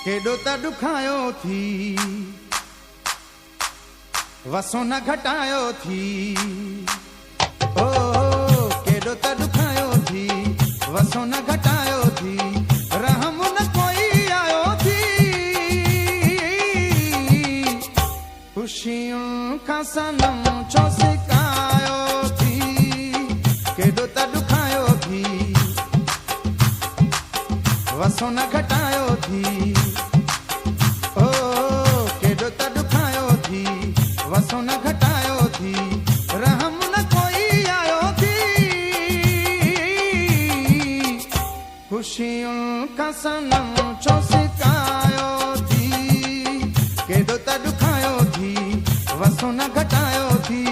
केॾो त ॾुखायो थी वसो न घटायो थी ओ केॾो त ॾुखायो थी वसो न घटायो थी रहम न कोई आयो थी ख़ुशियुनि खां सनम छो सिकायो थी केॾो त ॾुखायो थी वसो न घटायो थी ओ केॾो त ॾुखायो थी वसो न घटायो थी रहम न कोई आयो थी ख़ुशियुनि खां सनम छो सिकायो थी केॾो त ॾुखायो थी वसो न घटायो थी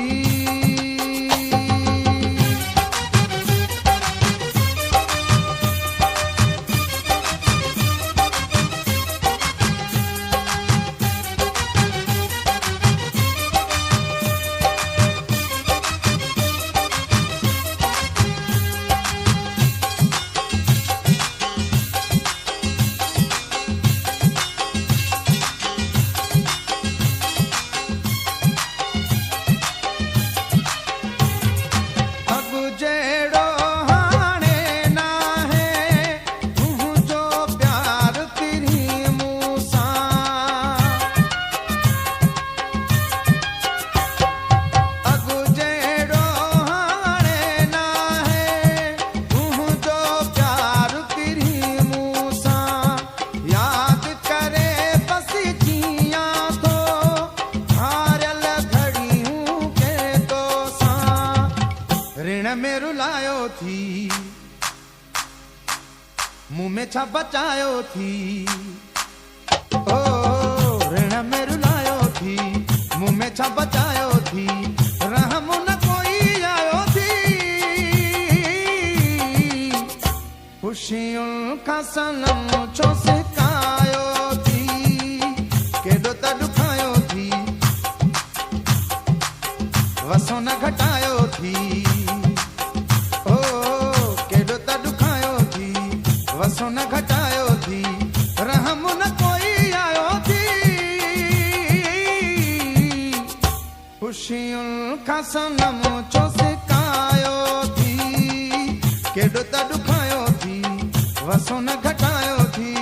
में रुलायो थी मुंह में छा बचायो थी ओ ऋण में रुलायो थी मुंह में छा बचायो थी रहम न कोई आयो थी ख़ुशियुनि खां सनम छो सिकायो थी केॾो त ॾुखायो थी वसो न घटायो थी वसो न घटायो थी रहम न कोई आयो थी ख़ुशियुनि खां सनम छो सिकायो थी केॾो त ॾुखायो थी वसो न घटायो थी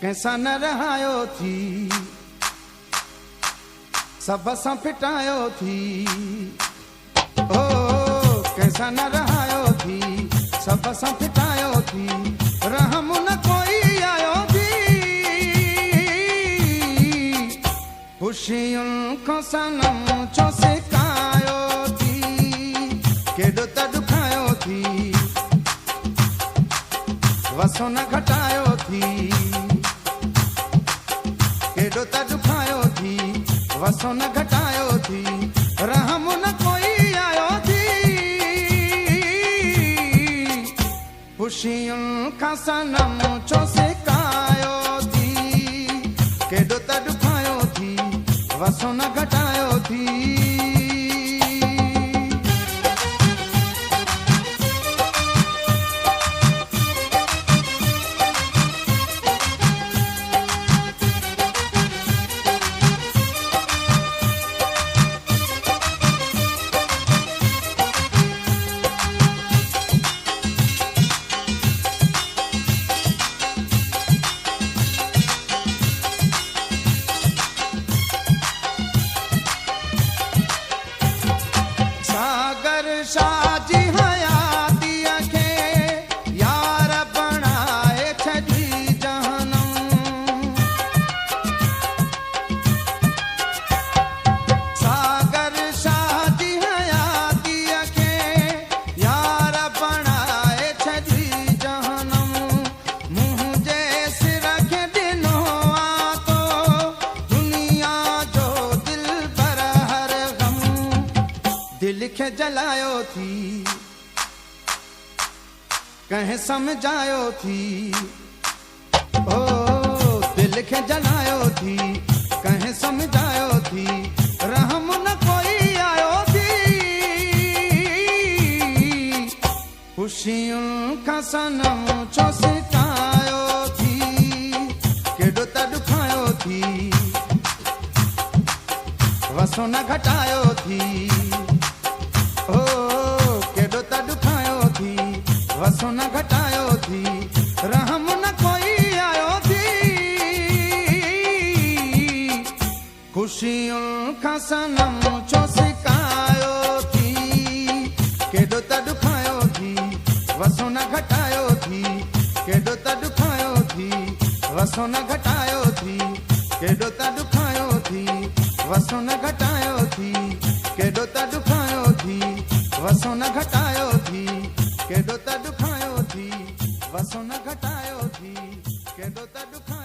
कैसा न रहायो थी सब सां फिटायो थी ओ कैसा न रहायो थी सब सां फिटायो थी रहम न कोई आयो थी ख़ुशियुनि खां सनम छो सिकायो थी केॾो त ॾुखायो थी वसो न घटायो थी केॾो त ॾुखायो थी वसो न घटायो थी रहम न कोई आयो थी ख़ुशियुनि खां सनम छो सिकायो थी केॾो त ॾुखायो थी वसो न घटायो थी दिल खे जलायो थी कहीं समझायो थी ओ दिल खे जलायो थी कहीं समझायो थी रहम न कोई आयो थी खुशियों का सनम छो सिकायो थी केॾो त ॾुखायो थी वसो न घटायो थी ओ केॾो त ॾुखायो थी वसो न घटायो थी रहम न कोई आयो थी खुशियों का सनम छो सिकायो थी केॾो त ॾुखायो थी वसो न घटायो थी केॾो त ॾुखायो थी वसो न घटायो थी केॾो त ॾुखायो थी वसो न घटायो थी केॾो त ॾुखायो थी वसो न घटायो थी केॾो त ॾुखायो थी वसो न घटायो थी केॾो त ॾुखायो